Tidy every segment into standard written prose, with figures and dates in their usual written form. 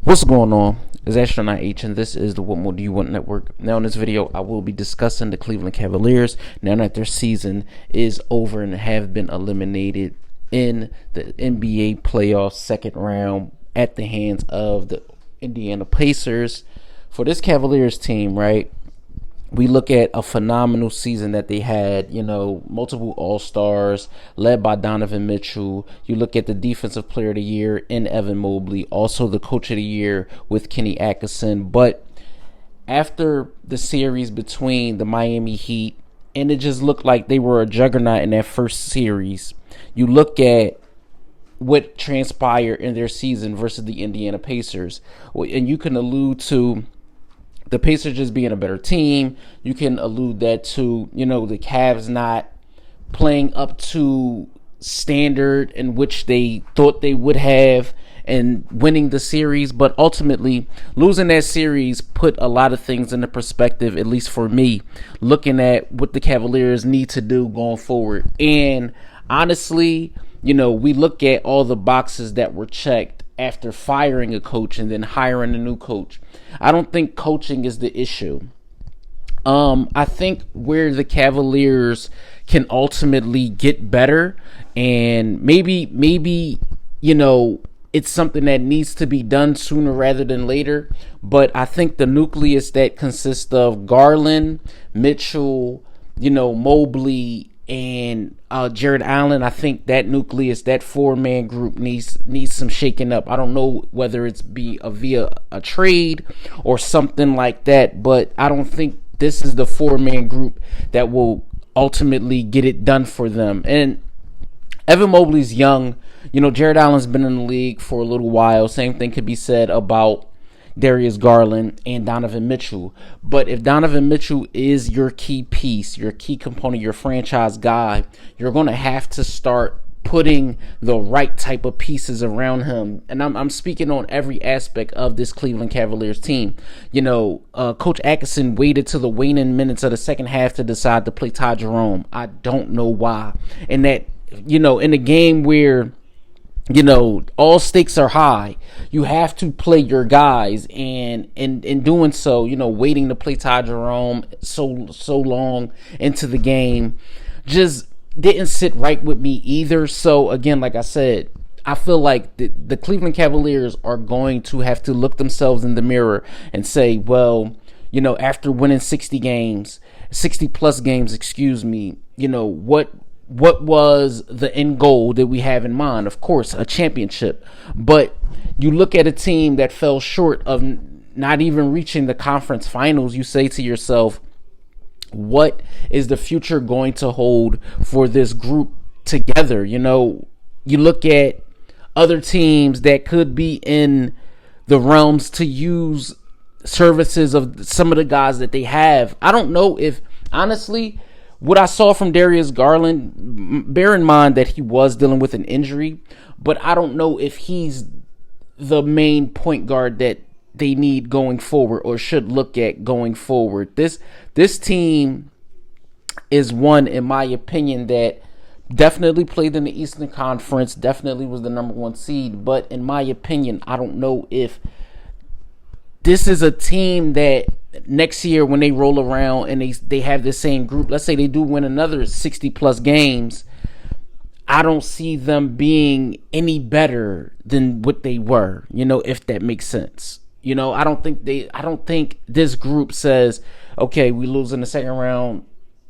What's going on? It's Astronaut H, and this is the What More Do You Want Network. Now, in this video, I will be discussing the Cleveland Cavaliers now that their season is over and have been eliminated in the NBA playoffs second round at the hands of the Indiana Pacers. For this Cavaliers team, right? We look at a phenomenal season that they had, multiple All-Stars led by Donovan Mitchell. You look at the Defensive Player of the Year in Evan Mobley, also the Coach of the Year with Kenny Atkinson. But after the series between the Miami Heat, and it just looked like they were a juggernaut in that first series, you look at what transpired in their season versus the Indiana Pacers, and you can allude to the Pacers just being a better team. You can allude that to, the Cavs not playing up to standard in which they thought they would have and winning the series. But ultimately, losing that series put a lot of things into perspective, at least for me, looking at what the Cavaliers need to do going forward. And honestly, we look at all the boxes that were checked after firing a coach and then hiring a new coach. I don't think coaching is the issue. I think where the Cavaliers can ultimately get better, and maybe it's something that needs to be done sooner rather than later. But I think the nucleus that consists of Garland, Mitchell, Mobley, and Jared Allen, I think that nucleus, that four-man group needs some shaking up. I don't know whether it's via a trade or something like that, but I don't think this is the four-man group that will ultimately get it done for them. And Evan Mobley's young. Jared Allen's been in the league for a little while. Same thing could be said about Darius Garland and Donovan Mitchell. But if Donovan Mitchell is your key piece, your key component, your franchise guy, you're going to have to start putting the right type of pieces around him. And I'm speaking on every aspect of this Cleveland Cavaliers team. Coach Atkinson waited till the waning minutes of the second half to decide to play Ty Jerome. I don't know why. And that, in a game where all stakes are high, you have to play your guys, and in doing so, waiting to play Ty Jerome so long into the game just didn't sit right with me either. So again, like I said, I feel like the Cleveland Cavaliers are going to have to look themselves in the mirror and say, well, after winning 60 plus games, what was the end goal that we have in mind? Of course, a championship. But you look at a team that fell short of not even reaching the conference finals, you say to yourself, what is the future going to hold for this group together? You look at other teams that could be in the realms to use services of some of the guys that they have. I don't know if, honestly, what I saw from Darius Garland, bear in mind that he was dealing with an injury, but I don't know if he's the main point guard that they need going forward or should look at going forward. This team is one, in my opinion, that definitely played in the Eastern Conference, definitely was the number one seed, but in my opinion, I don't know if this is a team that next year when they roll around and they have the same group, let's say they do win another 60 plus games, I don't see them being any better than what they were, if that makes sense. I don't think this group says, okay, we lose in the second round.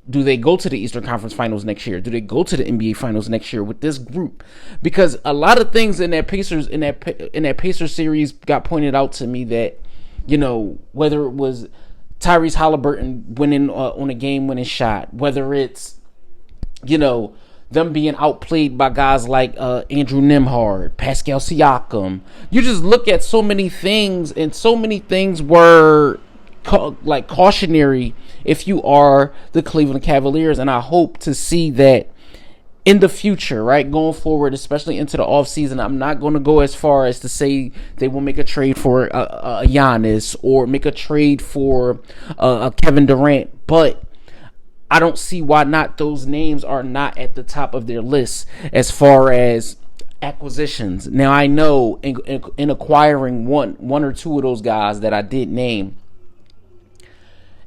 Do they go to the Eastern Conference Finals next year? Do they go to the NBA Finals next year with this group? Because a lot of things in that Pacers series got pointed out to me that, whether it was Tyrese Halliburton winning on a game-winning shot, whether it's, them being outplayed by guys like Andrew Nembhard, Pascal Siakam. You just look at so many things, and so many things were cautionary if you are the Cleveland Cavaliers. And I hope to see that in the future, right, going forward, especially into the offseason. I'm not going to go as far as to say they will make a trade for a Giannis or make a trade for a Kevin Durant, but I don't see why not those names are not at the top of their list as far as acquisitions. Now I know in acquiring one or two of those guys that I did name,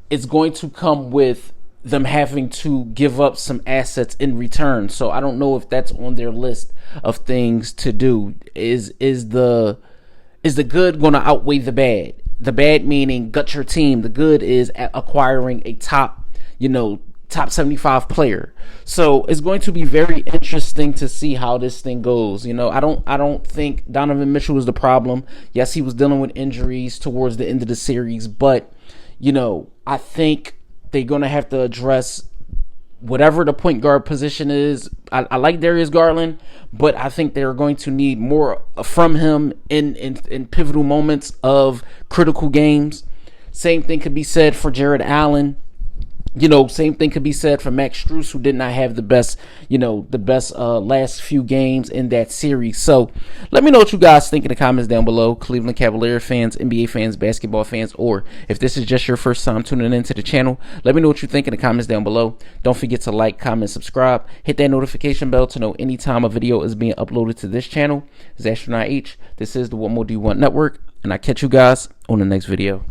it's going to come with them having to give up some assets in return. So I don't know if that's on their list of things to do. Is the good going to outweigh the bad? The bad meaning gut your team. The good is acquiring a top 75 player. So it's going to be very interesting to see how this thing goes. I don't think Donovan Mitchell was the problem. Yes, he was dealing with injuries towards the end of the series, but I think they're going to have to address whatever the point guard position is. I like Darius Garland, but I think they're going to need more from him in pivotal moments of critical games. Same thing could be said for Jared Allen. Same thing could be said for Max Strus, who did not have the best last few games in that series. So let me know what you guys think in the comments down below. Cleveland Cavalier fans, NBA fans, basketball fans, or if this is just your first time tuning into the channel, let me know what you think in the comments down below. Don't forget to like, comment, subscribe. Hit that notification bell to know anytime a video is being uploaded to this channel. This is Astronaut H. This is the What More Do You Want Network, and I'll catch you guys on the next video.